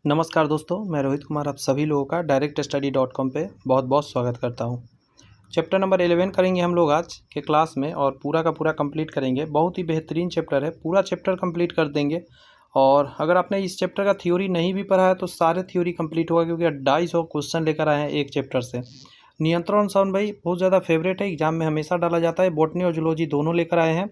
नमस्कार दोस्तों, मैं रोहित कुमार आप सभी लोगों का directstudy.com पे बहुत बहुत स्वागत करता हूँ। चैप्टर नंबर 11 करेंगे हम लोग आज के क्लास में और पूरा का पूरा कंप्लीट करेंगे। बहुत ही बेहतरीन चैप्टर है, पूरा चैप्टर कंप्लीट कर देंगे। और अगर आपने इस चैप्टर का थ्योरी नहीं भी पढ़ा है तो सारे थ्योरी कंप्लीट होगा, क्योंकि 250 क्वेश्चन लेकर आए हैं एक चैप्टर से। नियंत्रण साउंड भाई बहुत ज़्यादा फेवरेट है, एग्जाम में हमेशा डाला जाता है। बॉटनी और जूलॉजी दोनों लेकर आए हैं,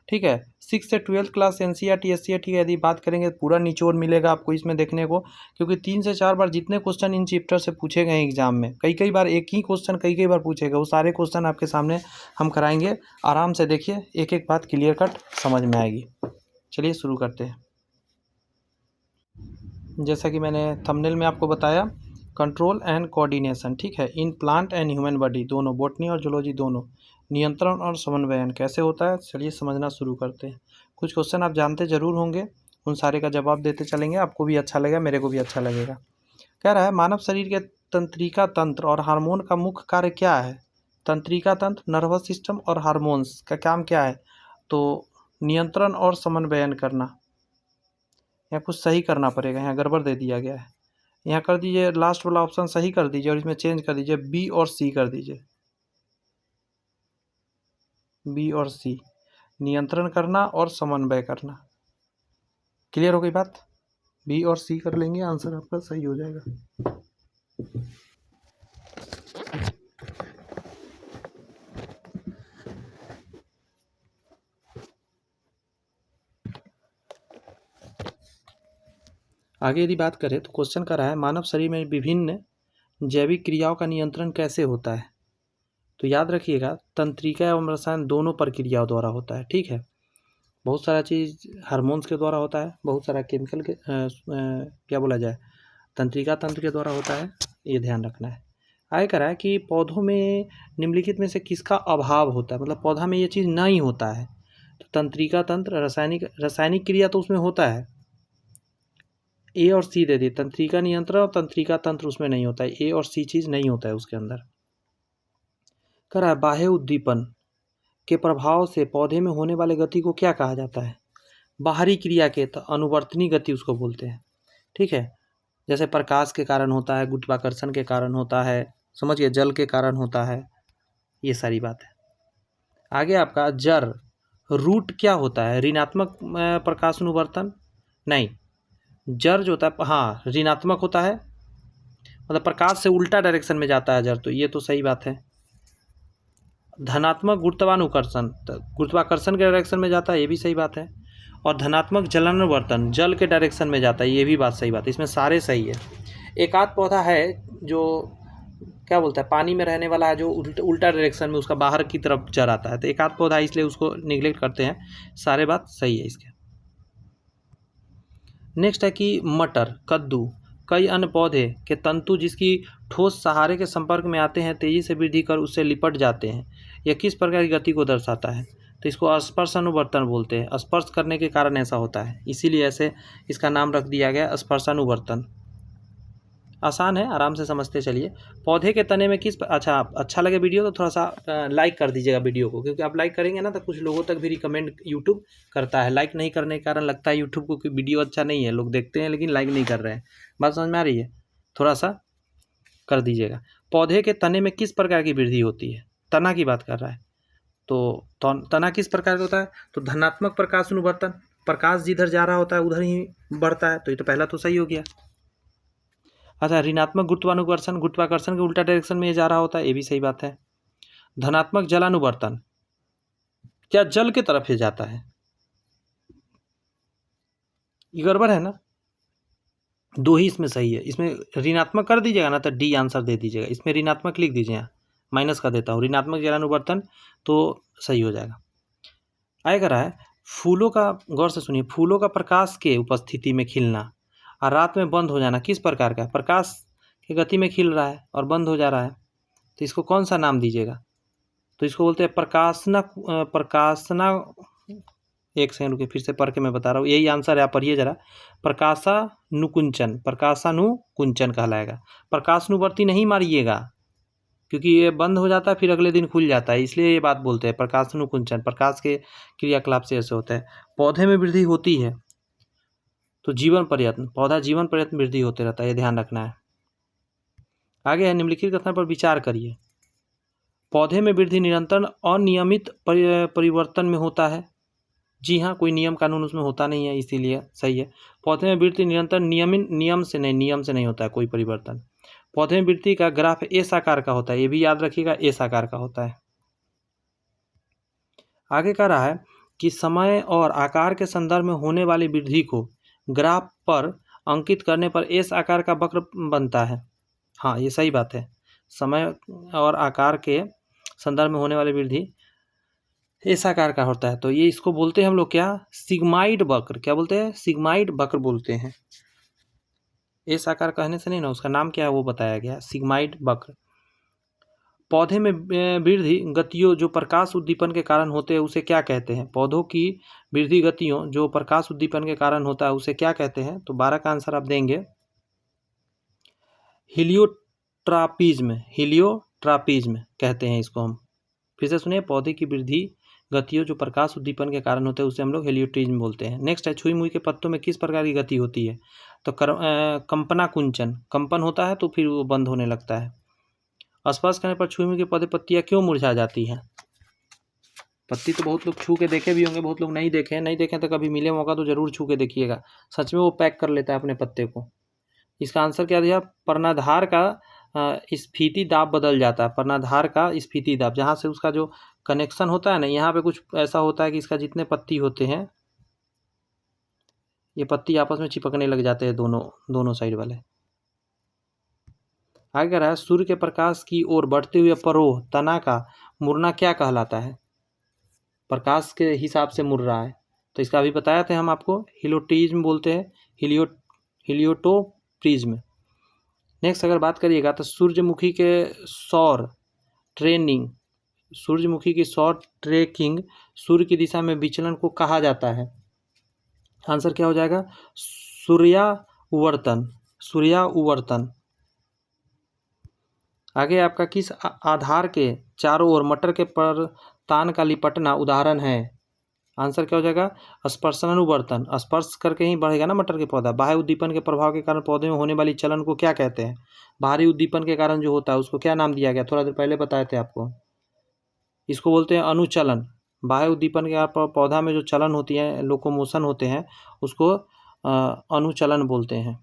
ठीक है। 6 से 12th क्लास एनसीईआरटी एससीईआरटी का यदि बात करेंगे पूरा निचोड़ मिलेगा आपको इसमें देखने को, क्योंकि 3 से 4 बार जितने क्वेश्चन इन चैप्टर से पूछे गए हैं एग्जाम में, कई बार एक ही क्वेश्चन कई बार पूछे गए, वो सारे क्वेश्चन आपके सामने हम कराएंगे। आराम से देखिए, एक एक बात क्लियर कट समझ में आएगी। चलिए शुरू करते हैं। जैसा कि मैंने थंबनेल में आपको बताया, कंट्रोल एंड कोऑर्डिनेशन, ठीक है, in plant and human body, दोनों बॉटनी और जूलॉजी दोनों। नियंत्रण और समन्वयन कैसे होता है, चलिए समझना शुरू करते हैं। कुछ क्वेश्चन आप जानते ज़रूर होंगे, उन सारे का जवाब देते चलेंगे, आपको भी अच्छा लगेगा, मेरे को भी अच्छा लगेगा। कह रहा है मानव शरीर के तंत्रिका तंत्र और हार्मोन का मुख्य कार्य क्या है। तंत्रिका तंत्र, नर्वस सिस्टम और हार्मोन्स का काम क्या है, तो नियंत्रण और समन्वयन करना। यहाँ कुछ सही करना पड़ेगा, यहाँ गड़बड़ दे दिया गया है। यहाँ कर दीजिए लास्ट वाला ऑप्शन सही कर दीजिए और इसमें चेंज कर दीजिए, बी और सी कर दीजिए, बी और सी, नियंत्रण करना और समन्वय करना। क्लियर हो गई बात? बी और सी कर लेंगे, आंसर आपका सही हो जाएगा। आगे यदि बात करें तो क्वेश्चन कर रहा है मानव शरीर में विभिन्न जैविक क्रियाओं का नियंत्रण कैसे होता है। तो याद रखिएगा, तंत्रिका एवं रसायन दोनों प्रक्रियाओं द्वारा होता है, ठीक है। बहुत सारा चीज़ हार्मोन्स के द्वारा होता है, बहुत सारा केमिकल के क्या बोला जाए, तंत्रिका तंत्र के द्वारा होता है, ये ध्यान रखना है। आगे कह रहा है कि पौधों में निम्नलिखित में से किसका अभाव होता है, मतलब पौधा में ये चीज़ नहीं होता है। तो तंत्रिका तंत्र, रासायनिक क्रिया तो उसमें होता है, ए और सी दे दी, तंत्रिका नियंत्रण और तंत्रिका तंत्र उसमें नहीं होता है, ए और सी चीज़ नहीं होता है उसके अंदर। कह रहा है बाह्य उद्दीपन के प्रभाव से पौधे में होने वाले गति को क्या कहा जाता है। बाहरी क्रिया के तो अनुवर्तनी गति उसको बोलते हैं, ठीक है। जैसे प्रकाश के कारण होता है, गुरुत्वाकर्षण के कारण होता है, समझिए, जल के कारण होता है, ये सारी बात है। आगे आपका जर, रूट क्या होता है, ऋणात्मक प्रकाश अनुवर्तन नहीं, जर जो होता है हाँ ऋणात्मक होता है, मतलब प्रकाश से उल्टा डायरेक्शन में जाता है जर, तो ये तो सही बात है। धनात्मक गुरुत्वानुकर्षण, तो गुरुत्वाकर्षण के डायरेक्शन में जाता है, ये भी सही बात है। और धनात्मक जलानुवर्तन, जल के डायरेक्शन में जाता है, ये भी बात सही बात है, इसमें सारे सही है। एक आध पौधा है जो क्या बोलता है, पानी में रहने वाला है, जो उल्टा डायरेक्शन में उसका बाहर की तरफ जर आता है, तो एक आध पौधा इसलिए उसको निगलेक्ट करते हैं, सारे बात सही है इसके। नेक्स्ट है कि मटर, कद्दू, कई अन्य पौधे के तंतु जिसकी ठोस सहारे के संपर्क में आते हैं तेजी से वृद्धि कर उससे लिपट जाते हैं, यह किस प्रकार की गति को दर्शाता है। तो इसको स्पर्श अनुवर्तन बोलते हैं, स्पर्श करने के कारण ऐसा होता है, इसीलिए ऐसे इसका नाम रख दिया गया स्पर्शानुवर्तन। आसान है, आराम से समझते चलिए। पौधे के तने में किस अच्छा लगे वीडियो तो थोड़ा सा लाइक कर दीजिएगा वीडियो को, क्योंकि आप लाइक करेंगे ना तो कुछ लोगों तक भी रिकमेंड यूट्यूब करता है। लाइक नहीं करने के कारण लगता है यूट्यूब को कि वीडियो अच्छा नहीं है, लोग देखते हैं लेकिन लाइक नहीं कर रहे हैं। बात समझ में आ रही है? थोड़ा सा कर दीजिएगा। पौधे के तने में किस प्रकार की वृद्धि होती है, तना की बात कर रहा है, तो तना किस प्रकार का होता है, तो धनात्मक प्रकाश अनुवर्तन, प्रकाश जिधर जा रहा होता है उधर ही बढ़ता है, तो ये तो पहला तो सही हो गया। अच्छा, ऋणात्मक गुरुत्वानुकर्षण, गुरुत्वाकर्षण के उल्टा डायरेक्शन में ये जा रहा होता है, ये भी सही बात है। धनात्मक जलानुवर्तन, क्या जल की तरफ ये जाता है, ये गड़बड़ है ना, दो ही इसमें सही है। इसमें ऋणात्मक कर दीजिएगा ना तो डी आंसर दे दीजिएगा, इसमें ऋणात्मक लिख दीजिए, यहाँ माइनस का देता हूँ, ऋणात्मक जलानुवर्तन, तो सही हो जाएगा। आगे कह रहा है फूलों का, गौर से सुनिए, फूलों का प्रकाश के उपस्थिति में खिलना और रात में बंद हो जाना किस प्रकार का है। प्रकाश की गति में खिल रहा है और बंद हो जा रहा है, तो इसको कौन सा नाम दीजिएगा, तो इसको बोलते हैं प्रकाशना। एक सेकंड रुके, फिर से पढ़ के मैं बता रहा हूँ, यही आंसर है, आप पढ़िए जरा। प्रकाशानुकुंचन कहलाएगा। प्रकाशानुवर्ती नहीं मारिएगा, क्योंकि ये बंद हो जाता है फिर अगले दिन खुल जाता है, इसलिए ये बात बोलते हैं प्रकाशानुकुंचन, प्रकाश के क्रियाकलाप से ऐसे होता है। पौधे में वृद्धि होती है तो जीवन पर्यंत, पौधा जीवन पर्यंत वृद्धि होते रहता है, ये ध्यान रखना है। आगे है, निम्नलिखित कथन पर विचार करिए। पौधे में वृद्धि निरंतर अनियमित परिवर्तन में होता है। जी हाँ, कोई नियम कानून उसमें होता नहीं है, इसीलिए सही है। पौधे में वृद्धि निरंतर नियम से नहीं होता है कोई परिवर्तन। पौधे में वृद्धि का ग्राफ एस आकार का होता है, ये भी याद रखिएगा, एस आकार का होता है। आगे कह रहा है कि समय और आकार के संदर्भ में होने वाली वृद्धि को ग्राफ पर अंकित करने पर एस आकार का वक्र बनता है। हाँ, ये सही बात है, समय और आकार के संदर्भ में होने वाली वृद्धि एस आकार का होता है। तो ये इसको बोलते हैं हम लोग क्या, सिग्माइड वक्र। क्या बोलते हैं, सिग्माइड वक्र बोलते हैं। एस आकार कहने से नहीं ना, उसका नाम क्या है वो बताया गया, सिग्माइड वक्र। पौधे में वृद्धि गतियों जो प्रकाश उद्दीपन के कारण होते हैं उसे क्या कहते हैं? पौधों की वृद्धि गतियों जो प्रकाश उद्दीपन के कारण होता है उसे क्या कहते हैं? तो 12 का आंसर आप देंगे हीलियोट्रापिज्म। हीलियोट्रापिज्म कहते हैं इसको हम। फिर से सुनिए, पौधे की वृद्धि गतियों जो प्रकाश उद्दीपन के कारण होते हैं उसे हम लोग हेलियोट्रिज्म बोलते हैं। नेक्स्ट है, छुई मुई के पत्तों में किस प्रकार की गति होती है? तो कंपना कुंचन, कंपन होता है तो फिर वो बंद होने लगता है। स्पर्श करने पर छुई मुई के पौधे पत्तियां क्यों मुरझा जाती हैं? पत्ती तो बहुत लोग छू के देखे भी होंगे, बहुत लोग नहीं देखें तो कभी मिले मौका तो जरूर छू के देखिएगा, सच में वो पैक कर लेता है अपने पत्ते को। इसका आंसर क्या दिया? पर्णाधार का स्फीति दाब बदल जाता है। पर्णाधार का स्फीति दाब, जहाँ से उसका जो कनेक्शन होता है ना, यहाँ पे कुछ ऐसा होता है कि इसका जितने पत्ती होते हैं ये पत्ती आपस में चिपकने लग जाते हैं, दोनों साइड वाले। आगे कह रहा है, सूर्य के प्रकाश की ओर बढ़ते हुए परोह तना का मुड़ना क्या कहलाता है? प्रकाश के हिसाब से मुड़ रहा है, तो इसका अभी बताया थे हम आपको, हिलियोट्रिज्म बोलते हैं, हिलियोटोप्रिज्म। नेक्स्ट अगर बात करिएगा तो सूर्यमुखी की सौर ट्रेकिंग सूर्य की दिशा में विचलन को कहा जाता है। आंसर क्या हो जाएगा? सूर्यावर्तन। आगे आपका, किस आधार के चारों ओर मटर के परतान का लिपटना उदाहरण है? आंसर क्या हो जाएगा? स्पर्शनानुवर्तन। स्पर्श करके ही बढ़ेगा ना मटर के पौधा। बाह्य उद्दीपन के प्रभाव के कारण पौधे में होने वाली चलन को क्या कहते हैं? बाहरी उद्दीपन के कारण जो होता है उसको क्या नाम दिया गया? थोड़ा देर पहले बताए थे आपको, इसको बोलते हैं अनुचलन। बाह्य उद्दीपन के पौधा में जो चलन होती है, लोकोमोशन होते हैं, उसको अनुचलन बोलते हैं।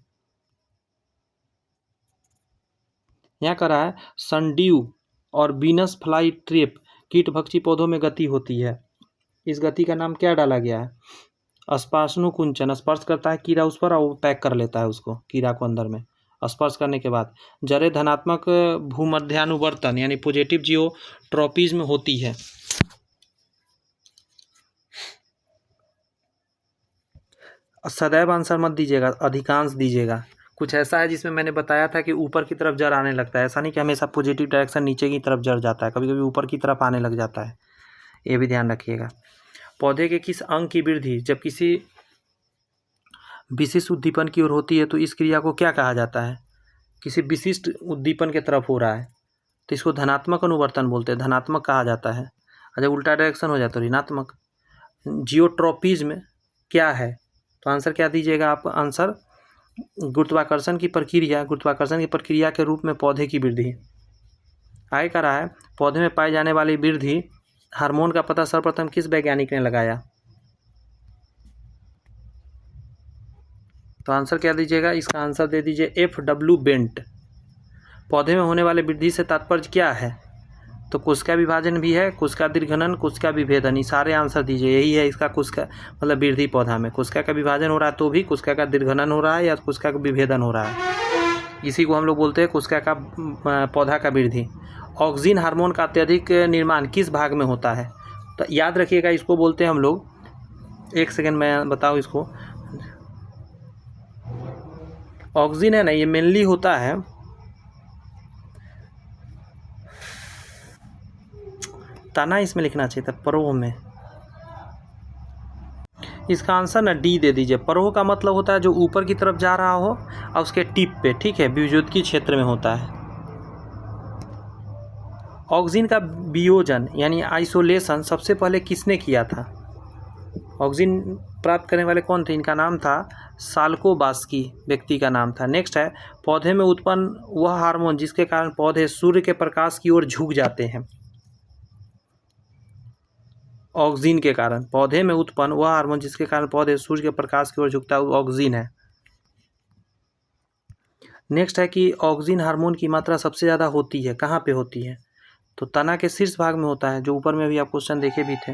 यहाँ कह रहा है, सनड्यू और बीनस फ्लाई ट्रैप कीटभक्षी पौधों में गति होती है, इस गति का नाम क्या डाला गया है? स्पर्शनुकुंचन। स्पर्श करता है कीड़ा उस पर और वो पैक कर लेता है उसको, कीड़ा को अंदर में स्पर्श करने के बाद। जरे धनात्मक भूमध्यानुवर्तन यानी पॉजिटिव जियोट्रोपिज्म होती है। सदैव आंसर मत दीजिएगा, अधिकांश दीजिएगा। कुछ ऐसा है जिसमें मैंने बताया था कि ऊपर की तरफ जड़ आने लगता है, ऐसा नहीं कि हमेशा पॉजिटिव डायरेक्शन नीचे की तरफ जड़ जाता है, कभी कभी ऊपर की तरफ आने लग जाता है, ये भी ध्यान रखिएगा। पौधे के किस अंग की वृद्धि जब किसी विशिष्ट उद्दीपन की ओर होती है तो इस क्रिया को क्या कहा जाता है? किसी विशिष्ट उद्दीपन के तरफ हो रहा है तो इसको धनात्मक अनुवर्तन बोलते हैं, धनात्मक कहा जाता है। और जब उल्टा डायरेक्शन हो जाता है ऋणात्मक। जियोट्रोपिज्म क्या है? तो आंसर क्या दीजिएगा आप? आंसर गुरुत्वाकर्षण की प्रक्रिया के रूप में पौधे की वृद्धि। आगे कह रहा है, पौधे में पाई जाने वाली वृद्धि हार्मोन का पता सर्वप्रथम किस वैज्ञानिक ने लगाया? तो आंसर क्या दीजिएगा? इसका आंसर दे दीजिए F.W. बेंट। पौधे में होने वाले वृद्धि से तात्पर्य क्या है? तो कोशिका विभाजन भी है, कोशिका दीर्घनन, कोशिका विभेदन, ये सारे आंसर दीजिए। यही है इसका कोशिका मतलब वृद्धि। पौधा में कोशिका का विभाजन हो रहा है तो भी कोशिका का दीर्घनन हो रहा है या कोशिका का विभेदन हो रहा है, इसी को हम लोग बोलते हैं कोशिका का पौधा का वृद्धि। ऑक्सिन हार्मोन का अत्यधिक निर्माण किस भाग में होता है? तो याद रखिएगा, इसको बोलते हैं हम लोग, एक सेकेंड मैं बताऊँ इसको। ऑक्सिन है ना, ये मेनली होता है तना, इसमें लिखना चाहिए था परोह में। इसका आंसर ना डी दे दीजिए। परोह का मतलब होता है जो ऊपर की तरफ जा रहा हो और उसके टिप पे, ठीक है, विद्युत क्षेत्र में होता है। ऑक्सिन का वियोजन यानी आइसोलेशन सबसे पहले किसने किया था? ऑक्सीजन प्राप्त करने वाले कौन थे? इनका नाम था साल्कोबास्की, व्यक्ति का नाम था। नेक्स्ट है, पौधे में उत्पन्न वह हार्मोन जिसके कारण पौधे सूर्य के प्रकाश की ओर झुक जाते हैं। ऑक्सीजन के कारण पौधे में उत्पन्न वह हार्मोन जिसके कारण पौधे सूर्य के प्रकाश की ओर झुकता है, वो ऑक्सीजन है। नेक्स्ट है कि ऑक्सीजन हार्मोन की मात्रा सबसे ज़्यादा होती है, कहाँ पे होती है? तो तना के शीर्ष भाग में होता है, जो ऊपर में भी आप क्वेश्चन देखे भी थे।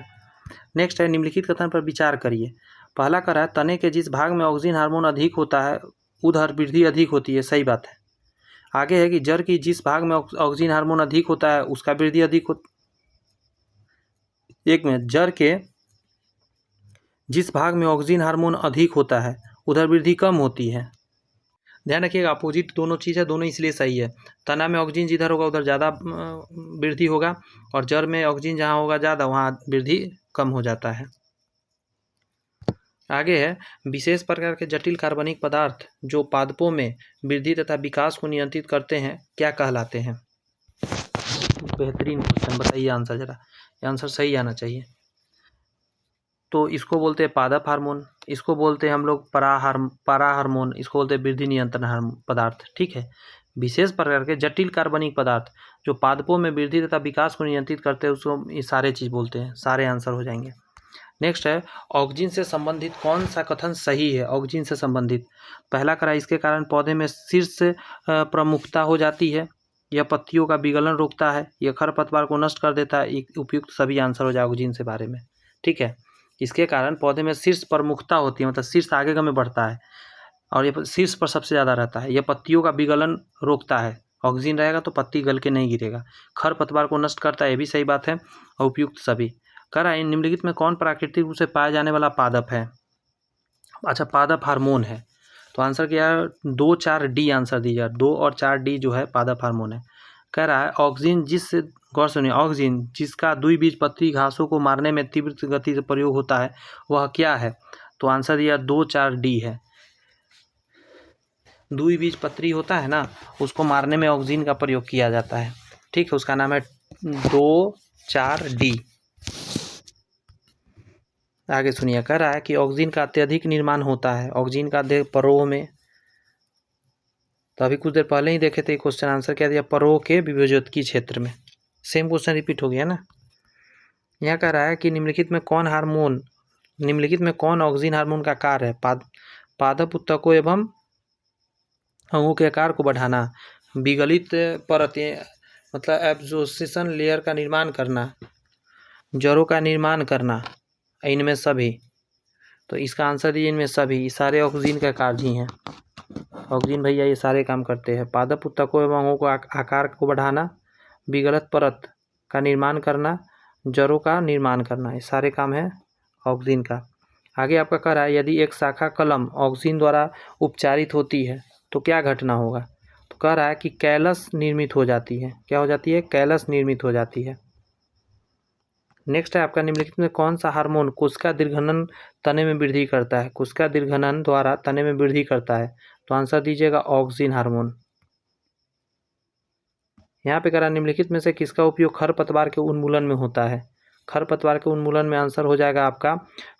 नेक्स्ट है, निम्नलिखित कथन पर विचार करिए। पहला कह रहा है, तने के जिस भाग में ऑक्सीजन हार्मोन अधिक होता है उधर वृद्धि अधिक होती है, सही बात है। आगे है कि जड़ की जिस भाग में ऑक्सीजन हार्मोन अधिक होता है उसका वृद्धि अधिक हो, एक मिनट, जड़ के जिस भाग में ऑक्सीजन हार्मोन अधिक होता है उधर वृद्धि कम होती है। ध्यान रखिएगा, अपोजिट दोनों चीज़ है, दोनों इसलिए सही है। तना में ऑक्सीजन जिधर होगा उधर ज़्यादा वृद्धि होगा, और जड़ में ऑक्सीजन जहाँ होगा ज़्यादा वहाँ वृद्धि कम हो जाता है। आगे है, विशेष प्रकार के जटिल कार्बनिक पदार्थ जो पादपों में वृद्धि तथा विकास को नियंत्रित करते हैं क्या कहलाते हैं? बेहतरीन क्वेश्चन, बताइए आंसर जरा, आंसर सही आना चाहिए। तो इसको बोलते हैं पादप हार्मोन, इसको बोलते हैं हम लोग पारा हार्मोन, इसको बोलते हैं वृद्धि नियंत्रण पदार्थ। ठीक है, विशेष प्रकार के जटिल कार्बनिक पदार्थ जो पादपों में वृद्धि तथा विकास को नियंत्रित करते हैं उसको ये सारे चीज़ बोलते हैं, सारे आंसर हो जाएंगे। नेक्स्ट है, ऑक्सीजन से संबंधित कौन सा कथन सही है? ऑक्सीजन से संबंधित पहला करा, इसके कारण पौधे में शीर्ष प्रमुखता हो जाती है, यह पत्तियों का विगलन रोकता है, यह खरपतवार को नष्ट कर देता है। उपयुक्त सभी आंसर हो जाए ऑक्सीजन से बारे में। ठीक है, इसके कारण पौधे में शीर्ष प्रमुखता होती है, मतलब शीर्ष आगे का में बढ़ता है और ये शीर्ष पर सबसे ज़्यादा रहता है। यह पत्तियों का विगलन रोकता है, ऑक्सीजन रहेगा तो पत्ती गल के नहीं गिरेगा। खरपतवार को नष्ट करता है, ये भी सही बात है, और उपयुक्त सभी। कह रहा है, निम्नलिखित में कौन प्राकृतिक रूप से पाया जाने वाला पादप है? अच्छा, पादप हार्मोन है, तो आंसर क्या है? 2, 4, डी आंसर दीजिए। 2 और 4 डी जो है पादप हार्मोन है। कह रहा है, ऑक्सीजन जिस, गौर सुनिए, ऑक्सीजन जिसका द्विबीजपत्री घासों को मारने में तीव्र गति से प्रयोग होता है वह क्या है? तो आंसर दिया 2, 4, डी है। द्विबीजपत्री होता है ना, उसको मारने में ऑक्सीजन का प्रयोग किया जाता है। ठीक है, उसका नाम है 2, 4, डी। आगे सुनिए, कह रहा है कि ऑक्सीजन का अत्यधिक निर्माण होता है, ऑक्सीजन का परोह में, तो अभी कुछ देर पहले ही देखे थे क्वेश्चन, आंसर क्या दिया? परोह के विभेजोत्की क्षेत्र में। सेम क्वेश्चन रिपीट हो गया ना। यहाँ कह रहा है कि निम्नलिखित में कौन ऑक्सीजन हार्मोन का कार्य है? पादप उत्तकों एवं अंगों के आकार को बढ़ाना, विगलित परतें मतलब एब्जॉर्प्शन लेयर का निर्माण करना, जड़ों का निर्माण करना, इनमें सभी। तो इसका आंसर दिए इनमें सभी, सारे ऑक्सीजन का कार्य ही हैं। ऑक्सीजन भैया ये सारे काम करते हैं। पादप उत्तकों एवं अंगों को आकार को बढ़ाना, विगलित परत का निर्माण करना, जड़ों का निर्माण करना, ये सारे काम है ऑक्सीजन का। आगे आपका कह रहा है, यदि एक शाखा कलम ऑक्सीजन द्वारा उपचारित होती है तो क्या घटना होगा? तो कह रहा है कि कैलस निर्मित हो जाती है। क्या हो जाती है? कैलस निर्मित हो जाती है। नेक्स्ट है आपका, निम्नलिखित में कौन सा हार्मोन कोशिका दीर्घनन तने में वृद्धि करता है? कोशिका दीर्घनन द्वारा तने में वृद्धि करता है, तो आंसर दीजिएगा ऑक्सीजन हार्मोन। यहाँ पे कह रहा है, निम्नलिखित में से किसका उपयोग खरपतवार के उन्मूलन में होता है? खरपतवार के उन्मूलन में आंसर हो जाएगा आपका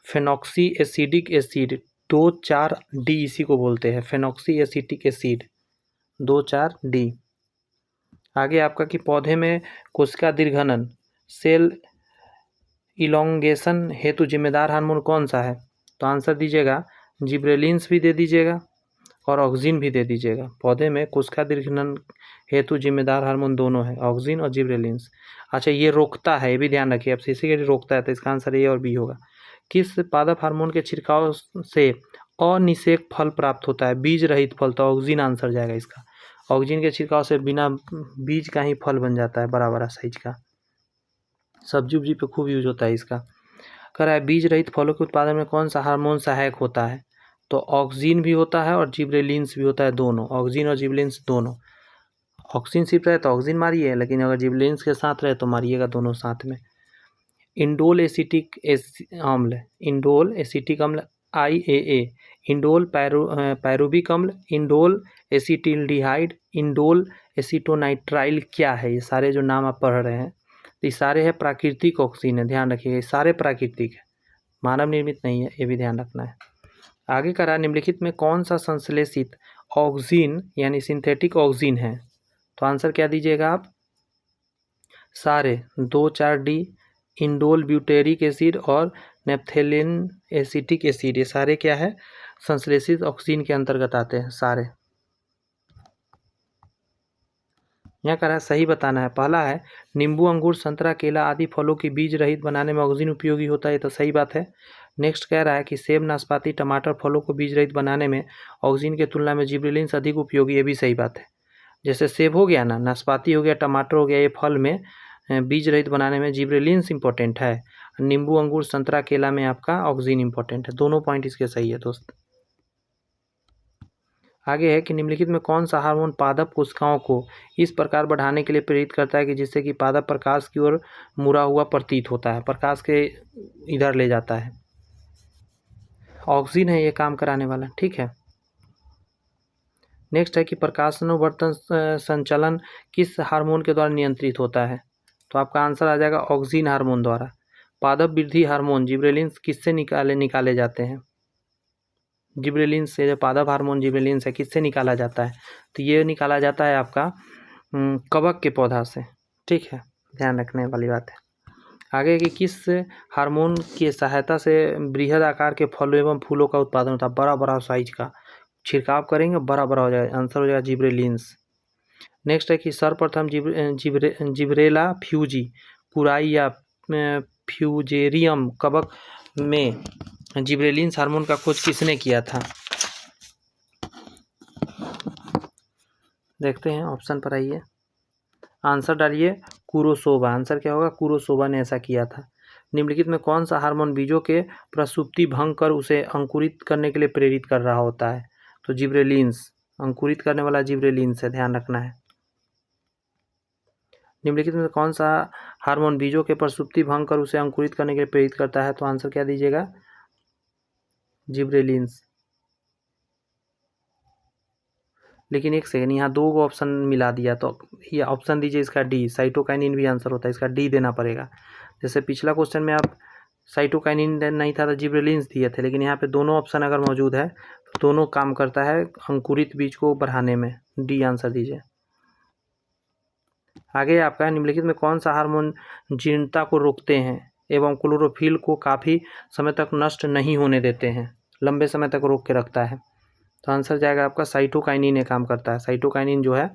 फेनॉक्सी एसिडिक एसिड, 2, 4, डी, इसी को बोलते हैं फेनॉक्सी एसिटिक एसिड, 2, 4, डी। आगे आपका कि पौधे में कोशिका दीर्घनन सेल इलोंगेशन हेतु जिम्मेदार हार्मोन कौन सा है? तो आंसर दीजिएगा जिब्रेलिन्स भी दे दीजिएगा और ऑक्सीजन भी दे दीजिएगा। पौधे में कोशिका दीर्घनन हेतु जिम्मेदार हार्मोन दोनों है, ऑक्सीजन और जिब्रेलिन्स। अच्छा, ये रोकता है, ये भी ध्यान रखिए, अब सीसी के लिए रोकता है, तो इसका आंसर ए और बी होगा। किस पादप हार्मोन के छिड़काव से अनिषेक फल प्राप्त होता है? बीज रहित फल, तो ऑक्सीजन आंसर जाएगा इसका। ऑक्सीजन के छिड़काव से बिना बीज का ही फल बन जाता है, बड़ा बड़ा साइज का। सब्जी उब्जी पे खूब यूज होता है इसका। कह रहा है, बीज रहित फलों के उत्पादन में कौन सा हार्मोन सहायक होता है? तो ऑक्सीजन भी होता है और जिब्रेलिन्स भी होता है, दोनों, ऑक्सीजन और जिब्रेलिन्स दोनों। ऑक्सीजन सिर्फ रहे तो ऑक्सीजन मारिए, लेकिन अगर जिब्रेलिन्स के साथ रहे तो मारिएगा दोनों साथ में। इंडोल एसिटिक अम्ल, इंडोल एसिटिक अम्ल IAA, इंडोल पायरुविक अम्ल, इंडोल एसिटिल्डिहाइड, इंडोल एसिटोनाइट्राइल क्या है? ये सारे जो नाम आप पढ़ रहे हैं, ये सारे हैं प्राकृतिक ऑक्सीजन है, ध्यान रखिएगा, ये सारे प्राकृतिक है। मानव निर्मित नहीं है, ये भी ध्यान रखना है। आगे कह रहा है निम्नलिखित में कौन सा संश्लेषित ऑक्सीन यानी सिंथेटिक ऑक्सीन है? तो आंसर क्या दीजिएगा आप? सारे 2,4-D, इंडोल ब्यूटेरिक एसिड और नेप्थेलिन एसिटिक एसिड, ये सारे क्या है? संश्लेषित ऑक्सीन के अंतर्गत आते हैं सारे। यहाँ कह रहा है सही बताना है। पहला है नींबू, अंगूर, संतरा, केला आदि फलों की बीज रहित बनाने में ऑक्सीन उपयोगी होता है, ये तो सही बात है। नेक्स्ट कह रहा है कि सेब, नाशपाती, टमाटर फलों को बीज रहित बनाने में ऑक्सीन की तुलना में जिबरेलिन्स अधिक उपयोगी, ये भी सही बात है। जैसे सेब हो गया ना, नाशपाती हो गया, टमाटर हो गया, ये फल में बीज रहित बनाने में जिबरेलिन्स इंपॉर्टेंट है। नींबू, अंगूर, संतरा, केला में आपका ऑक्सीन इंपॉर्टेंट है। दोनों पॉइंट इसके सही है दोस्त। आगे है कि निम्नलिखित में कौन सा हार्मोन पादप कोशिकाओं को इस प्रकार बढ़ाने के लिए प्रेरित करता है कि जिससे कि पादप प्रकाश की ओर मुड़ा हुआ प्रतीत होता है, प्रकाश के इधर ले जाता है। ऑक्सीन है ये काम कराने वाला, ठीक है। नेक्स्ट है कि प्रकाशनुवर्तन संचलन किस हार्मोन के द्वारा नियंत्रित होता है? तो आपका आंसर आ जाएगा ऑक्सीन हार्मोन द्वारा। पादप वृद्धि हार्मोन जिब्रेलिन्स किससे निकाले जाते हैं? जिब्रेलिन्स से, जो पादप हार्मोन जिब्रेलिन्स है, किससे निकाला जाता है? तो ये निकाला जाता है आपका कवक के पौधा से, ठीक है, ध्यान रखने वाली बात है। आगे कि किस हार्मोन की सहायता से बृहद आकार के फलों एवं फूलों का उत्पादन होता है? बड़ा बड़ा साइज का छिड़काव करेंगे, बड़ा बड़ा हो जाएगा, आंसर हो जाएगा जिब्रेलिन्स। नेक्स्ट है कि सर्वप्रथम जिब्रेला फ्यूजी कुराई या फ्यूजेरियम कवक में जिब्रेलिन्स हार्मोन का खोज किसने किया था? देखते हैं, ऑप्शन पर आइए, आंसर डालिए कुरोसोवा। आंसर क्या होगा? कुरोसोवा ने ऐसा किया था। निम्नलिखित में कौन सा हार्मोन बीजों के प्रसुप्ति भंग कर उसे अंकुरित करने के लिए प्रेरित कर रहा होता है? तो जिब्रेलिन्स, अंकुरित करने वाला जिब्रेलिन्स है, ध्यान रखना है। निम्नलिखित में कौन सा हार्मोन बीजों के प्रसुप्ति भंग कर उसे अंकुरित करने के लिए प्रेरित करता है? तो आंसर क्या दीजिएगा? जिब्रेलिन्स। लेकिन एक सेकंड, यहाँ दो ऑप्शन मिला दिया, तो ये ऑप्शन दीजिए इसका डी, साइटोकाइनिन भी आंसर होता है, इसका डी देना पड़ेगा। जैसे पिछला क्वेश्चन में आप साइटोकाइनिन नहीं था तो जिब्रेलिन्स दिए थे, लेकिन यहाँ पे दोनों ऑप्शन अगर मौजूद है तो दोनों काम करता है अंकुरित बीज को बढ़ाने में। डी आंसर दीजिए। आगे आपका निम्नलिखित में कौन सा हार्मोन जीर्णता को रोकते हैं एवं क्लोरोफिल को काफ़ी समय तक नष्ट नहीं होने देते हैं, लंबे समय तक रोक के रखता है? तो आंसर जाएगा आपका साइटोकाइनिन ये काम करता है। साइटोकाइनिन जो है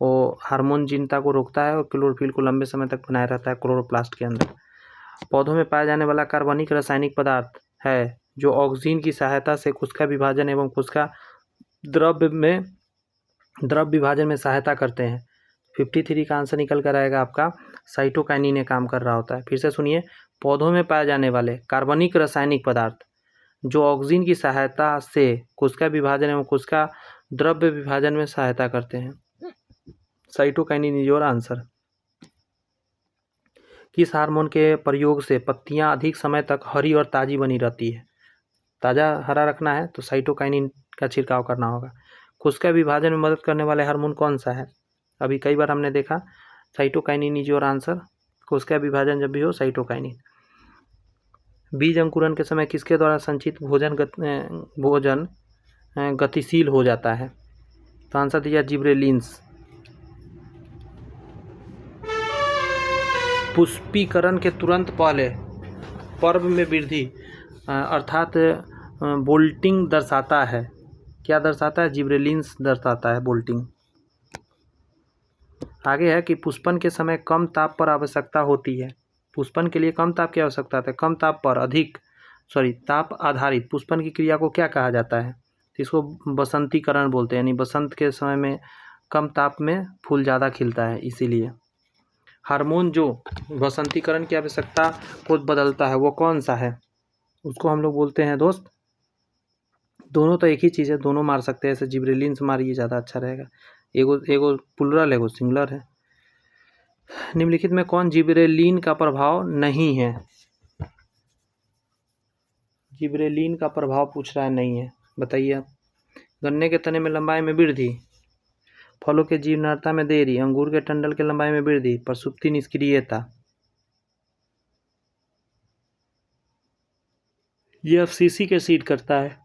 वो हार्मोन जीर्णता को रोकता है और क्लोरोफिल को लंबे समय तक बनाए रहता है क्लोरोप्लास्ट के अंदर। पौधों में पाया जाने वाला कार्बनिक रासायनिक पदार्थ है जो ऑक्सीजन की सहायता से कोशिका विभाजन एवं कोशिका द्रव विभाजन में सहायता करते हैं। 53 का आंसर निकल कर आएगा आपका साइटोकाइनिन ने काम कर रहा होता है। फिर से सुनिए, पौधों में पाए जाने वाले कार्बनिक रासायनिक पदार्थ जो ऑक्सीजन की सहायता से कोशिका विभाजन एवं कोशिका द्रव्य विभाजन में सहायता करते हैं। Cytokinin is your answer. किस हार्मोन के प्रयोग से पत्तियां अधिक समय तक हरी और ताज़ी बनी रहती है? ताज़ा हरा रखना है तो साइटोकाइनिन का छिड़काव करना होगा। कोशिका विभाजन में मदद करने वाले हार्मोन कौन सा है? अभी कई बार हमने देखा, साइटोकाइनिन इज योर आंसर। कोशिका विभाजन जब भी हो, साइटोकाइनिन। बीज अंकुरन के समय किसके द्वारा संचित भोजन गतिशील हो जाता है? तो आंसर दिया जिब्रेलिन्स। पुष्पीकरण के तुरंत पहले पर्व में वृद्धि अर्थात बोल्टिंग दर्शाता है। क्या दर्शाता है? जिब्रेलिन्स दर्शाता है बोल्टिंग। आगे है कि पुष्पन के समय कम ताप पर आवश्यकता होती है। पुष्पन के लिए कम ताप की आवश्यकता होता है। कम ताप पर ताप आधारित पुष्पन की क्रिया को क्या कहा जाता है? तो इसको बसंतीकरण बोलते हैं, यानी बसंत के समय में कम ताप में फूल ज़्यादा खिलता है, इसीलिए। हार्मोन जो बसंतीकरण की आवश्यकता को बदलता है वो कौन सा है? उसको हम लोग बोलते हैं दोस्त, दोनों तो एक ही चीज़ है, दोनों मार सकते हैं, ऐसे जिब्रेलिन्स मारिए ज़्यादा अच्छा रहेगा। एगो प्लुरल एगो सिंगुलर है। निम्नलिखित में कौन जिब्रेलिन का प्रभाव नहीं है? जिब्रेलिन का प्रभाव पूछ रहा है, नहीं है, बताइए आप। गन्ने के तने में लंबाई में वृद्धि, फलों के जीर्णता में देरी, अंगूर के टंडल के लंबाई में वृद्धि, प्रसुप्ति निष्क्रियता। ये एफसीसी के सीड करता है।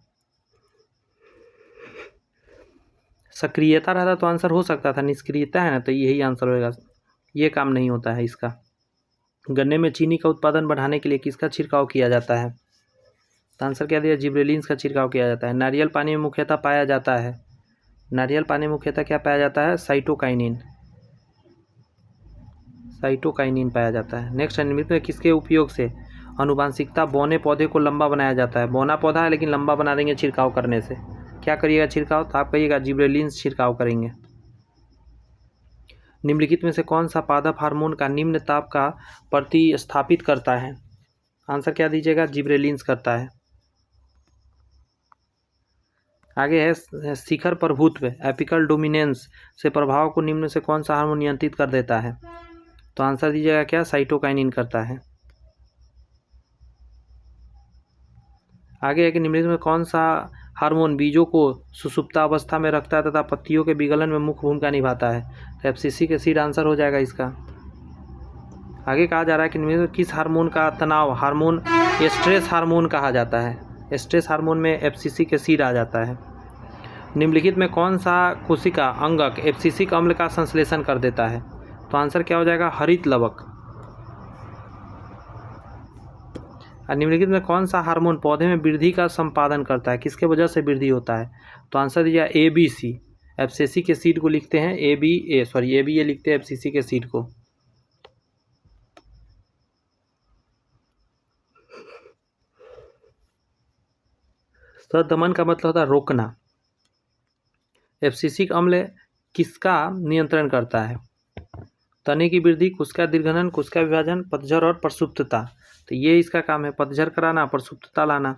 सक्रियता रहता तो आंसर हो सकता था, निष्क्रियता है ना, तो यही आंसर होगा। ये काम नहीं होता है इसका। गन्ने में चीनी का उत्पादन बढ़ाने के लिए किसका छिड़काव किया जाता है? तो आंसर क्या दिया? जिब्रेलिन्स का छिड़काव किया जाता है। नारियल पानी में मुख्यतः पाया जाता है, नारियल पानी में मुख्यतः क्या पाया जाता है? साइटोकाइनिन, साइटोकाइनिन पाया जाता है। नेक्स्ट, निम्नलिखित में किसके उपयोग से आनुवांशिकता बौने पौधे को लंबा बनाया जाता है? बौना पौधा है लेकिन लंबा बना देंगे छिड़काव करने से। क्या करिएगा छिड़काव? तो आप कहिएगा जिब्रेलिन्स छिड़काव करेंगे। निम्नलिखित में से कौन सा पादप हार्मोन का निम्न ताप का प्रतिस्थापित करता है? आंसर क्या दीजिएगा? जिब्रेलिन्स करता है। आगे है शिखर प्रभुत्व, एपिकल डोमिनेंस से प्रभाव को निम्न से कौन सा हार्मोन नियंत्रित कर देता है? तो आंसर दीजिएगा क्या? साइटोकाइनिन करता है। आगे है कि निम्नलिखित में कौन सा हार्मोन बीजों को सुषुप्तावस्था में रखता है तथा पत्तियों के विगलन में मुख्य भूमिका निभाता है? तो एफसीसी के सीड आंसर हो जाएगा इसका। आगे कहा जा रहा है कि निम्नलिखित में किस हार्मोन का तनाव हार्मोन स्ट्रेस हार्मोन कहा जाता है? स्ट्रेस हार्मोन में एफसीसी के सीड आ जाता है। निम्नलिखित में कौन सा कोशिका अंगक एब्सिसिक अम्ल का संश्लेषण कर देता है? तो आंसर क्या हो जाएगा? हरित लवक। निम्नलिखित में कौन सा हार्मोन पौधे में वृद्धि का संपादन करता है? किसके वजह से वृद्धि होता है? तो आंसर दीजिए ABC। एफसीसी के सीड को लिखते हैं ABA लिखते हैं एफसीसी के सीड को। सदमन का मतलब होता है रोकना। एब्सिसिक अम्ल किसका नियंत्रण करता है? तने की वृद्धि, कोशिका दीर्घनन, कोशिका विभाजन, पतझड़ और प्रसुप्तता। तो ये इसका काम है, पतझड़ कराना, प्रसुप्तता लाना।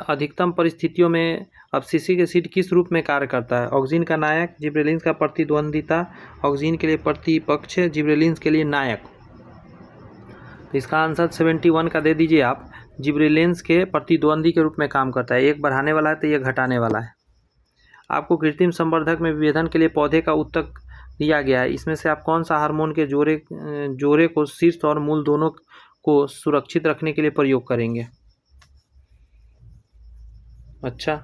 अधिकतम परिस्थितियों में एब्सिसिक एसिड किस रूप में कार्य करता है? ऑक्सीजन का नायक, जिब्रेलिन्स का प्रतिद्वंदिता, ऑक्सीजन के लिए प्रतिपक्ष, जिब्रेलिन्स के लिए नायक। तो इसका आंसर 71 का दे दीजिए आप। जिब्रेलिन्स के प्रतिद्वंदी के रूप में काम करता है। एक बढ़ाने वाला है तो ये घटाने वाला है। आपको कृत्रिम संवर्धक में विभेदन के लिए पौधे का उत्तक दिया गया है। इसमें से आप कौन सा हार्मोन के जोड़े को शीर्ष और मूल दोनों को सुरक्षित रखने के लिए प्रयोग करेंगे? अच्छा,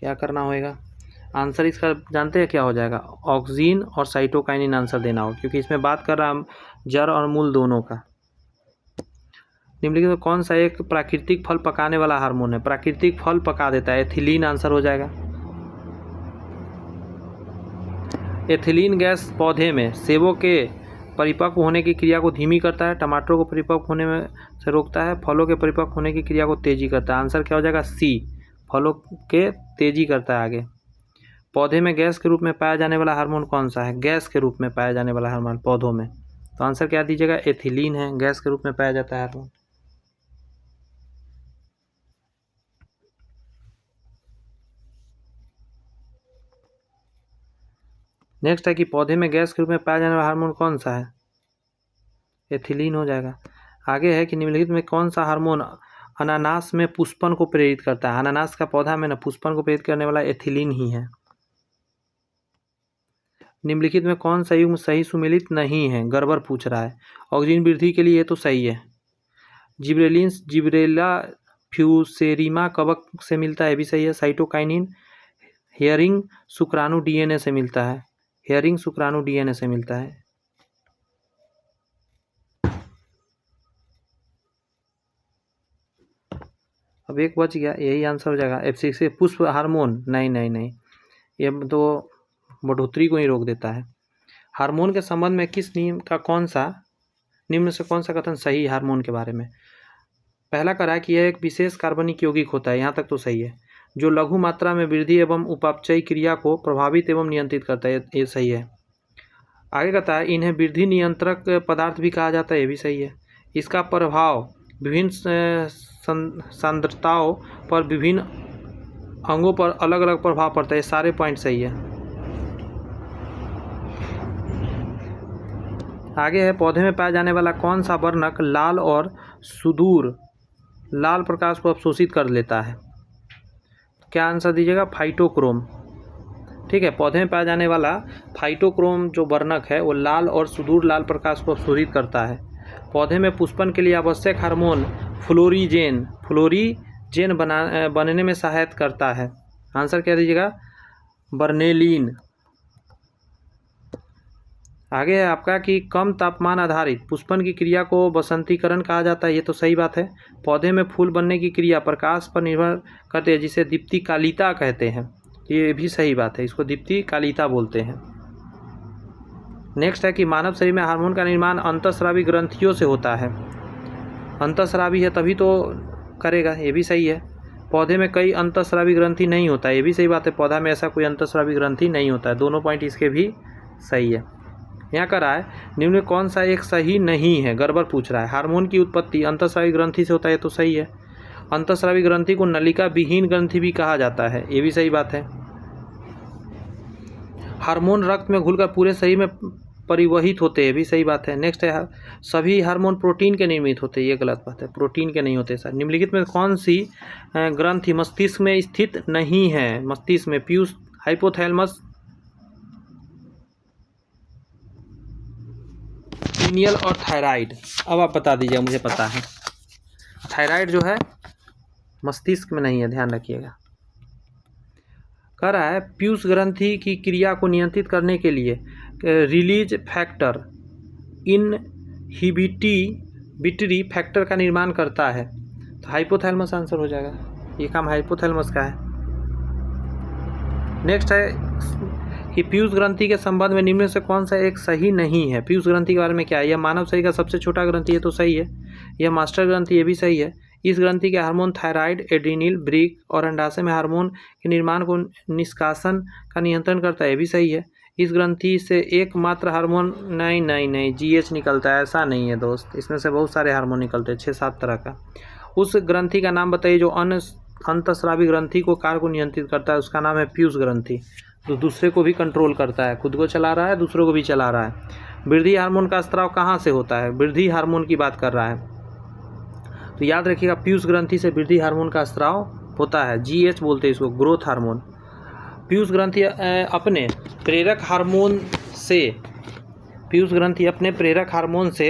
क्या करना होगा? आंसर इसका जानते हैं क्या हो जाएगा? ऑक्सीन और साइटोकाइनिन आंसर देना होगा, क्योंकि इसमें बात कर रहा हम जड़ और मूल दोनों का। निम्नलिखित में कौन सा एक प्राकृतिक फल पकाने वाला हार्मोन है? प्राकृतिक फल पका देता है, एथिलीन आंसर हो जाएगा। एथिलीन गैस पौधे में सेबों के परिपक्व होने की क्रिया को धीमी करता है, टमाटरों को परिपक्व होने में से रोकता है, फलों के परिपक्व होने की क्रिया को तेजी करता है। आंसर क्या हो जाएगा? C, फलों के तेजी करता है। आगे, पौधे में गैस के रूप में पाया जाने वाला हार्मोन कौन सा है? गैस के रूप में पाया जाने वाला हार्मोन पौधों में, तो आंसर क्या दीजिएगा? एथिलीन है, गैस के रूप में पाया जाता है हार्मोन। नेक्स्ट है कि पौधे में गैस के रूप में पाया जाने वाला हार्मोन कौन सा है? एथिलीन हो जाएगा। आगे है कि निम्नलिखित में कौन सा हार्मोन अनानास में पुष्पन को प्रेरित करता है? अनानास का पौधा में ना पुष्पन को प्रेरित करने वाला एथिलीन ही है। निम्नलिखित में कौन सा युग्म सही सुमेलित नहीं है? गड़बड़ पूछ रहा है। ऑक्सीजन वृद्धि के लिए ये तो सही है। जिब्रेलिन्स जिब्रेला फ्यूसेरिमा कवक से मिलता है, भी सही है। साइटोकाइनिन हेयरिंग शुक्राणु DNA से मिलता है, हेयरिंग शुक्राणु DNA से मिलता है। अब एक बच गया, यही आंसर हो जाएगा। एफसीसी पुष्प हार्मोन, नहीं, ये तो बढ़ोतरी को ही रोक देता है। हार्मोन के संबंध में किस नियम का कौन सा निम्न से कौन सा कथन सही हार्मोन के बारे में? पहला करा कि यह एक विशेष कार्बनिक यौगिक होता है, यहाँ तक तो सही है, जो लघु मात्रा में वृद्धि एवं उपापचयी क्रिया को प्रभावित एवं नियंत्रित करता है, ये सही है। आगे कहता है इन्हें वृद्धि नियंत्रक पदार्थ भी कहा जाता है, ये भी सही है। इसका प्रभाव विभिन्न सांद्रताओं पर विभिन्न अंगों पर अलग अलग प्रभाव पड़ता है, ये सारे पॉइंट सही है। आगे है पौधे में पाया जाने वाला कौन सा वर्णक लाल और सुदूर लाल प्रकाश को अवशोषित कर लेता है? क्या आंसर दीजिएगा? फाइटोक्रोम। ठीक है, पौधे में पाया जाने वाला फाइटोक्रोम जो वर्णक है वो लाल और सुदूर लाल प्रकाश को अवशोषित करता है। पौधे में पुष्पन के लिए आवश्यक हार्मोन फ्लोरीजेन बनने में सहायता करता है। आंसर क्या दीजिएगा? बर्नेलीन। आगे है आपका कि कम तापमान आधारित पुष्पन की क्रिया को बसंतीकरण कहा जाता है। ये तो सही बात है। पौधे में फूल बनने की क्रिया प्रकाश पर निर्भर करती है, जिसे दीप्तिकालिता कहते हैं। ये भी सही बात है, इसको दीप्तिकालिता बोलते हैं। नेक्स्ट है कि मानव शरीर में हार्मोन का निर्माण अंतःस्रावी ग्रंथियों से होता है। अंतःस्रावी है तभी तो करेगा, ये भी सही है। पौधे में कई अंतःस्रावी ग्रंथि नहीं होता है, ये भी सही बात है। पौधा में ऐसा कोई अंतःस्रावी ग्रंथि नहीं होता है। दोनों पॉइंट इसके भी सही है। यहाँ कर रहा है निम्न में कौन सा एक सही नहीं है, गड़बड़ पूछ रहा है। हार्मोन की उत्पत्ति अंतःस्रावी ग्रंथि से होता है, तो सही है। अंतःस्रावी ग्रंथि को नलिका विहीन ग्रंथि भी कहा जाता है, ये भी सही बात है। हार्मोन रक्त में घुलकर पूरे शरीर में परिवहित होते हैं, भी सही बात है। नेक्स्ट है सभी हार्मोन प्रोटीन के निर्मित होते हैं, ये गलत बात है, प्रोटीन के नहीं होते सर। निम्नलिखित में कौन सी ग्रंथि मस्तिष्क में स्थित नहीं है? मस्तिष्क में पीयूष, हाइपोथैलेमस, पीनियल और थायराइड। अब आप बता दीजिए, मुझे पता है। थायराइड जो है मस्तिष्क में नहीं है, ध्यान रखिएगा। कह रहा है पीयूष ग्रंथि की क्रिया को नियंत्रित करने के लिए रिलीज फैक्टर इनहिबिटरी फैक्टर का निर्माण करता है, तो हाइपोथैलेमस आंसर हो जाएगा। ये काम हाइपोथैलेमस का है। नेक्स्ट है कि पीयूष ग्रंथि के संबंध में निम्न से कौन सा एक सही नहीं है? पीयूष ग्रंथि के बारे में क्या है? यह मानव शरीर का सबसे छोटा ग्रंथि है, तो सही है। यह मास्टर ग्रंथि, ये भी सही है। इस ग्रंथि के हार्मोन थायराइड, एड्रीनल, ब्रिक और अंडाशय में हार्मोन के निर्माण को निष्कासन का नियंत्रण करता है, ये भी सही है। इस ग्रंथि से एकमात्र हार्मोन नहीं GH निकलता है, ऐसा नहीं है दोस्त। इसमें से बहुत सारे हार्मोन निकलते हैं, 6-7 तरह का। उस ग्रंथि का नाम बताइए जो अंतःस्रावी ग्रंथि को कार्य को नियंत्रित करता है, उसका नाम है पीयूष ग्रंथि। तो दूसरे को भी कंट्रोल करता है, खुद को चला रहा है, दूसरों को भी चला रहा है। वृद्धि हार्मोन का स्राव कहाँ से होता है? वृद्धि हार्मोन की बात कर रहा है, तो याद रखिएगा पीयूष ग्रंथि से वृद्धि हार्मोन का स्राव होता है। GH बोलते हैं इसको, ग्रोथ हार्मोन। पीयूष ग्रंथि अपने प्रेरक हार्मोन से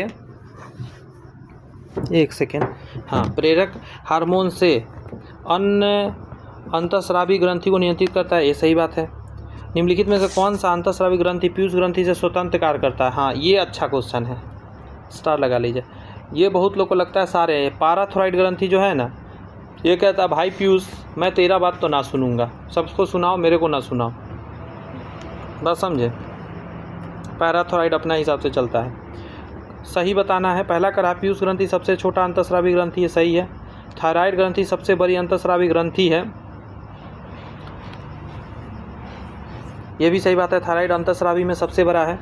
एक सेकेंड, हाँ, प्रेरक हार्मोन से अंतःस्रावी ग्रंथि को नियंत्रित करता है, ये सही बात है। निम्नलिखित में से कौन सा अंतःस्रावी ग्रंथि पीयूष ग्रंथि से स्वतंत्र कार्य करता है? हाँ, ये अच्छा क्वेश्चन है, स्टार लगा लीजिए। ये बहुत लोग को लगता है सारे है। पैराथायरॉइड ग्रंथि जो है ना, ये कहता है भाई पीयूष मैं तेरा बात तो ना सुनूंगा, सबको सुनाओ, मेरे को ना सुनाओ, बस समझे। पैराथायरॉइड अपना हिसाब से चलता है। सही बताना है। पहला करा पीयूष ग्रंथि सबसे छोटा अंतःस्रावी ग्रंथि है, सही है। थायराइड ग्रंथि सबसे बड़ी अंतःस्रावी ग्रंथि है, ये भी सही बात है। थायराइड अंतःस्रावी में सबसे बड़ा है।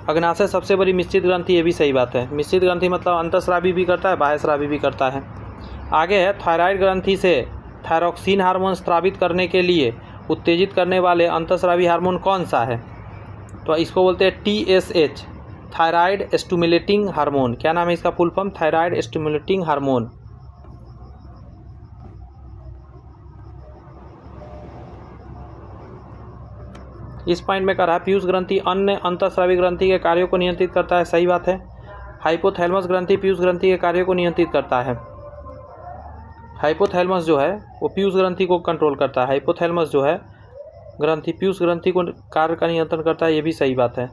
अग्नाशय सबसे बड़ी मिश्रित ग्रंथि, ये भी सही बात है। मिश्रित ग्रंथि मतलब अंतःस्रावी भी करता है, बाह्यस्रावी भी करता है। आगे है थायराइड ग्रंथि से थायरॉक्सिन हार्मोन स्रावित करने के लिए उत्तेजित करने वाले अंतःस्रावी हार्मोन कौन सा है? तो इसको बोलते हैं TSH, थायराइड स्टिमुलेटिंग हार्मोन। क्या नाम है इसका full form? Thyroid stimulating hormone. इस पॉइंट में कहा पीयूष ग्रंथि अन्य अंतःस्रावी ग्रंथि के कार्यों को नियंत्रित करता है, सही बात है। हाइपोथैलेमस ग्रंथि पीयूष ग्रंथि के कार्यों को नियंत्रित करता है। हाइपोथैलेमस जो है वो पीयूष ग्रंथि को कंट्रोल करता है। हाइपोथैलेमस जो है ग्रंथि पीयूष ग्रंथि को कार्य का नियंत्रण करता है, ये भी सही बात है।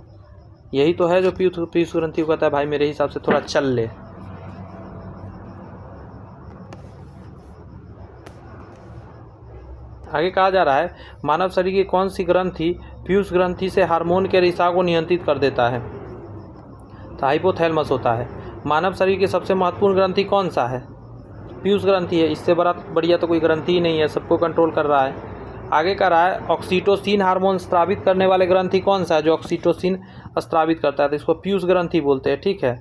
यही तो है जो पीयूष ग्रंथि को कहता है भाई मेरे हिसाब से थोड़ा चल ले। आगे कहा जा रहा है मानव शरीर की कौन सी ग्रंथि पीयूष ग्रंथि से हार्मोन के रिसाव को नियंत्रित कर देता है? तो हाइपोथैलेमस होता है। मानव शरीर की सबसे महत्वपूर्ण ग्रंथि कौन सा है? पीयूष ग्रंथि है। इससे बढ़िया तो कोई ग्रंथि ही नहीं है, सबको कंट्रोल कर रहा है। आगे कह रहा है ऑक्सीटोसिन हार्मोन स्रावित करने वाले ग्रंथि कौन सा है जो ऑक्सीटोसिन स्रावित करता है? तो इसको पीयूष ग्रंथि बोलते हैं, ठीक है,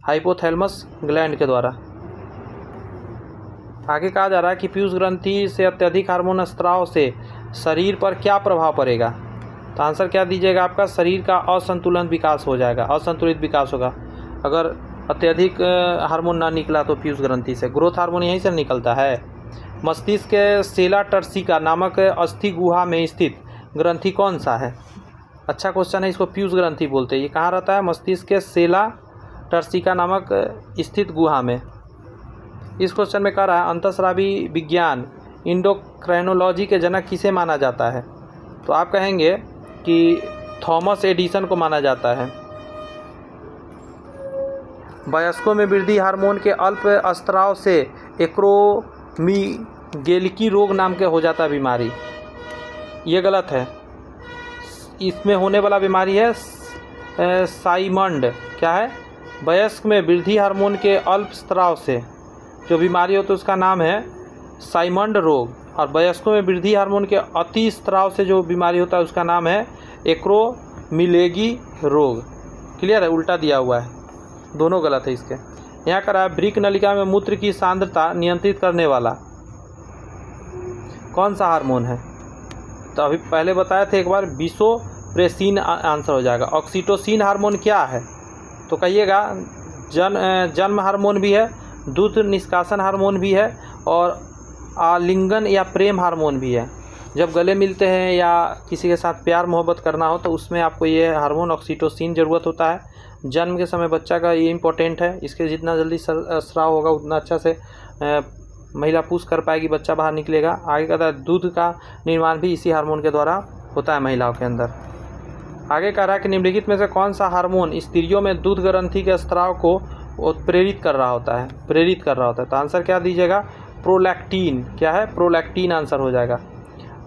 हाइपोथैलेमस ग्लैंड के द्वारा। आगे कहा जा रहा है कि पीयूष ग्रंथि से अत्यधिक हार्मोन स्राव से शरीर पर क्या प्रभाव पड़ेगा? तो आंसर क्या दीजिएगा आपका? शरीर का असंतुलन विकास हो जाएगा, असंतुलित विकास होगा अगर अत्यधिक हार्मोन ना निकला तो पीयूष ग्रंथि से। ग्रोथ हार्मोन यहीं से निकलता है। मस्तिष्क के सेला टर्सिका नामक अस्थि गुहा में स्थित ग्रंथि कौन सा है? अच्छा क्वेश्चन है, इसको पीयूष ग्रंथि बोलते हैं। ये कहाँ रहता है? मस्तिष्क के सेला टर्सिका नामक स्थित गुहा में। इस क्वेश्चन में कह रहा है अंतःस्रावी विज्ञान इंडोक्राइनोलॉजी के जनक किसे माना जाता है? तो आप कहेंगे कि थॉमस एडिसन को माना जाता है। वयस्कों में वृद्धि हार्मोन के अल्प स्राव से एक्रोमीगेलिकी रोग नाम के हो जाता है बीमारी। ये गलत है। इसमें होने वाला बीमारी है साइमंड। क्या है? वयस्क में वृद्धि हार्मोन के अल्प स्राव से जो बीमारी होती है उसका नाम है साइमंड रोग, और वयस्कों में वृद्धि हार्मोन के अति स्राव से जो बीमारी होता है उसका नाम है एक्रोमीगेलिकी रोग। क्लियर है? उल्टा दिया हुआ है, दोनों गलत है इसके। यहाँ करा है वृक्क नलिका में मूत्र की सांद्रता नियंत्रित करने वाला कौन सा हार्मोन है? तो अभी पहले बताया थे एक बार, विसोप्रेसिन आंसर हो जाएगा। ऑक्सीटोसिन हार्मोन क्या है? तो कहिएगा जन्म हार्मोन भी है, दूध निष्कासन हार्मोन भी है, और आलिंगन या प्रेम हार्मोन भी है। जब गले मिलते हैं या किसी के साथ प्यार मोहब्बत करना हो तो उसमें आपको ये हार्मोन ऑक्सीटोसिन ज़रूरत होता है। जन्म के समय बच्चा का ये इम्पोर्टेंट है, इसके जितना जल्दी स्राव होगा उतना अच्छा से महिला पुश कर पाएगी, बच्चा बाहर निकलेगा। आगे कहता है दूध का निर्माण भी इसी हार्मोन के द्वारा होता है महिलाओं के अंदर। आगे कह रहा है कि निम्नलिखित में से कौन सा हार्मोन स्त्रियों में दूध ग्रंथि के स्राव को प्रेरित कर रहा होता है? तो आंसर क्या दीजिएगा? प्रोलैक्टिन। क्या है? प्रोलैक्टिन आंसर हो जाएगा।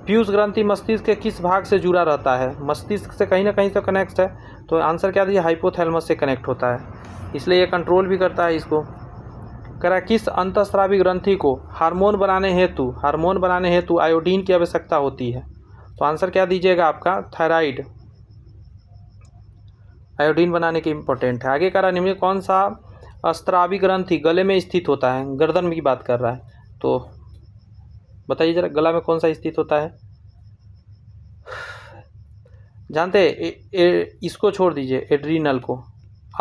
पीयूष ग्रंथि मस्तिष्क के किस भाग से जुड़ा रहता है? मस्तिष्क से कहीं ना कहीं तो कनेक्ट है, तो आंसर क्या दीजिए? हाइपोथैलेमस से कनेक्ट होता है, इसलिए ये कंट्रोल भी करता है इसको। कह रहा किस अंतःस्रावी ग्रंथि को हार्मोन बनाने हेतु आयोडीन की आवश्यकता होती है? तो आंसर क्या दीजिएगा आपका? थायराइड। आयोडीन बनाने के इम्पोर्टेंट है। आगे कह रहा निम्न कौन सा अस्त्रावी ग्रंथि गले में स्थित होता है? गर्दन की बात कर रहा है, तो बताइए जरा गला में कौन सा स्थित होता है? जानते इसको छोड़ दीजिए, एड्रीनल को।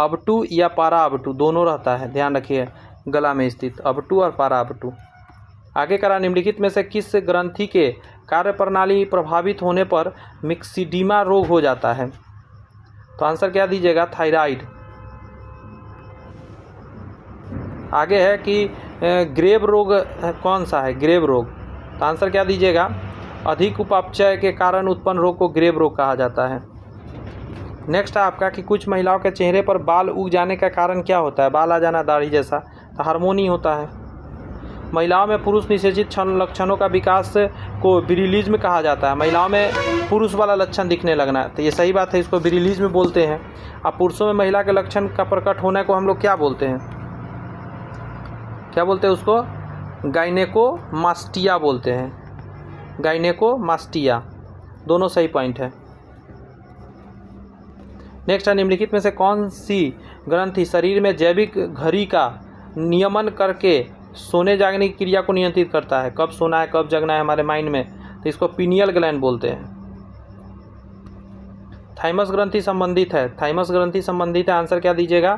अबटू या पारा अबटू दोनों रहता है, ध्यान रखिए, गला में स्थित अबटू और पारा अबटू। आगे करा निम्नलिखित में से किस ग्रंथि के कार्यप्रणाली प्रभावित होने पर मिक्सिडीमा रोग हो जाता है? तो आंसर क्या दीजिएगा? थायराइड। आगे है कि ग्रेव रोग कौन सा है? ग्रेव रोग। तो आंसर क्या दीजिएगा? अधिक उपापचय के कारण उत्पन्न रोग को ग्रेव रोग कहा जाता है। नेक्स्ट है आपका कि कुछ महिलाओं के चेहरे पर बाल उग जाने का कारण क्या होता है? बाल आ जाना दाढ़ी जैसा, तो हार्मोन ही होता है। महिलाओं में पुरुष निषेचित लक्षणों का विकास को विरिलिज्म कहा जाता है। महिलाओं में पुरुष वाला लक्षण दिखने लगना है, तो ये सही बात है, इसको विरिलिज्म बोलते हैं। अब पुरुषों में महिला के लक्षण का प्रकट होने को हम लोग क्या बोलते हैं? क्या बोलते हैं उसको? गाइनेकोमास्टिया बोलते हैं। गाइनेकोमास्टिया, दोनों सही पॉइंट है। नेक्स्ट है निम्नलिखित में से कौन सी ग्रंथि शरीर में जैविक घड़ी का नियमन करके सोने जागने की क्रिया को नियंत्रित करता है? कब सोना है कब जगना है हमारे माइंड में, तो इसको पीनियल ग्लैंड बोलते हैं। थाइमस ग्रंथि संबंधित है। थाइमस ग्रंथि संबंधित है, आंसर क्या दीजिएगा?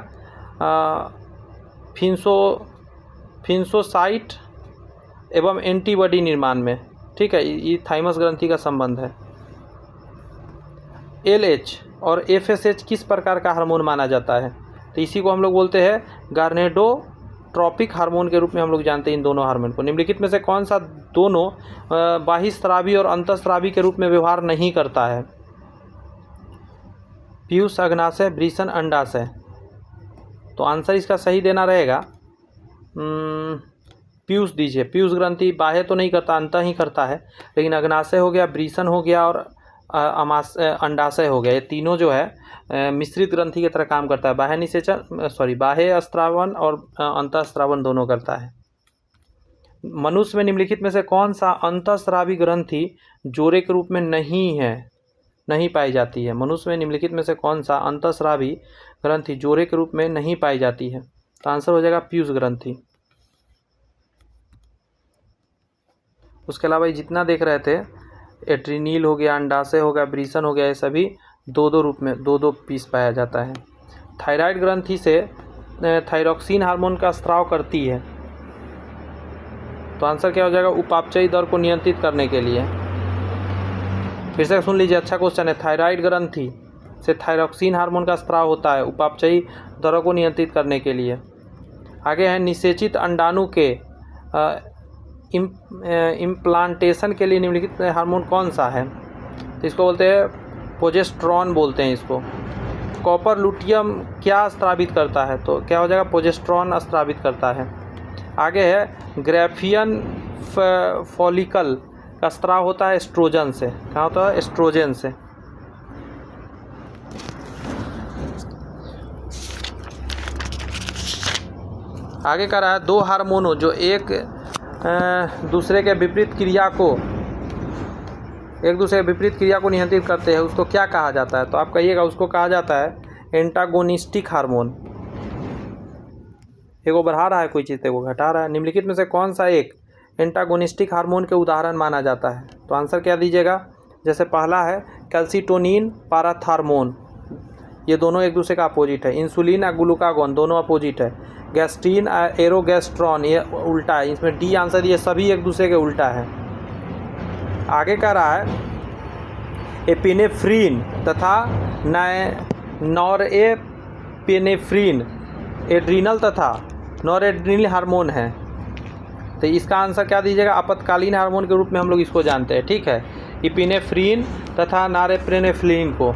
फिन्सोसाइट एवं एंटीबॉडी निर्माण में, ठीक है, ये थाइमस ग्रंथि का संबंध है। LH और FSH किस प्रकार का हार्मोन माना जाता है? तो इसी को हम लोग बोलते हैं गार्नेडोट्रोपिक हार्मोन के रूप में हम लोग जानते हैं इन दोनों हार्मोन को। निम्नलिखित में से कौन सा दोनों बाह्यस्रावी और अंतःस्रावी के रूप में व्यवहार नहीं करता है? पीयूष, अग्नाशय, वृषण, अंडाशय। तो आंसर इसका सही देना रहेगा पीयूष दीजिए। पीयूष ग्रंथि बाह्य तो नहीं करता, अंत ही करता है, लेकिन अग्नाशय हो गया, वृषण हो गया और अंडाशय हो गया, ये तीनों जो है मिश्रित ग्रंथि की तरह काम करता है। बाह्य निषेचन बाह्य स्त्रावन और अंतःस्रावन दोनों करता है। मनुष्य में निम्नलिखित में से कौन सा अंतःस्रावी ग्रंथि जोड़े के रूप में नहीं पाई जाती है? मनुष्य में निम्नलिखित में से कौन सा अंतःस्रावी ग्रंथि जोड़े के रूप में नहीं पाई जाती है? तो आंसर हो जाएगा पीयूष ग्रंथि। उसके अलावा ये जितना देख रहे थे, एड्रीनल हो गया, अंडाशय हो गया, वृषण हो गया, ये सभी दो रूप में दो पीस पाया जाता है। थायराइड ग्रंथि से थायरॉक्सिन हार्मोन का स्राव करती है, तो आंसर क्या हो जाएगा? उपापचयी दर को नियंत्रित करने के लिए। फिर से सुन लीजिए, अच्छा क्वेश्चन है। थायराइड ग्रंथि से थायरॉक्सिन हार्मोन का स्राव होता है उपापचयी दरों को नियंत्रित करने के लिए। आगे है निषेचित अंडाणु के इम्प्लांटेशन के लिए निम्नलिखित हार्मोन कौन सा है? तो इसको बोलते हैं प्रोजेस्टेरॉन बोलते हैं इसको। कॉपर लुटियम क्या स्रावित करता है? तो क्या हो जाएगा? प्रोजेस्टेरॉन स्रावित करता है। आगे है ग्राफियन फॉलिकल का स्राव होता है एस्ट्रोजन से। कहाँ होता है? एस्ट्रोजन से। आगे का रहा है दो हार्मोनों जो एक दूसरे के विपरीत क्रिया को नियंत्रित करते हैं, उसको क्या कहा जाता है? तो आप कहिएगा उसको कहा जाता है एंटागोनिस्टिक हार्मोन। एगो बढ़ा रहा है कोई चीज़, एगो घटा रहा है। निम्नलिखित में से कौन सा एक एंटागोनिस्टिक हार्मोन के उदाहरण माना जाता है? तो आंसर क्या दीजिएगा? जैसे पहला है कैल्सिटोनिन पाराथार्मोन, ये दोनों एक दूसरे का अपोजिट है। इंसुलिन और ग्लूकागोन दोनों अपोजिट है। गैस्ट्रीन एरोगेस्ट्रॉन ये उल्टा है। इसमें डी आंसर, ये सभी एक दूसरे के उल्टा है। आगे का रहा है एपिनेफ्रीन तथा नॉरएपिनेफ्रीन एड्रीनल तथा नॉरएड्रीनल हार्मोन है। तो इसका आंसर क्या दीजिएगा? आपातकालीन हार्मोन के रूप में हम लोग इसको जानते हैं। ठीक है, एपिनेफ्रीन तथा नॉरएपिनेफ्रीन को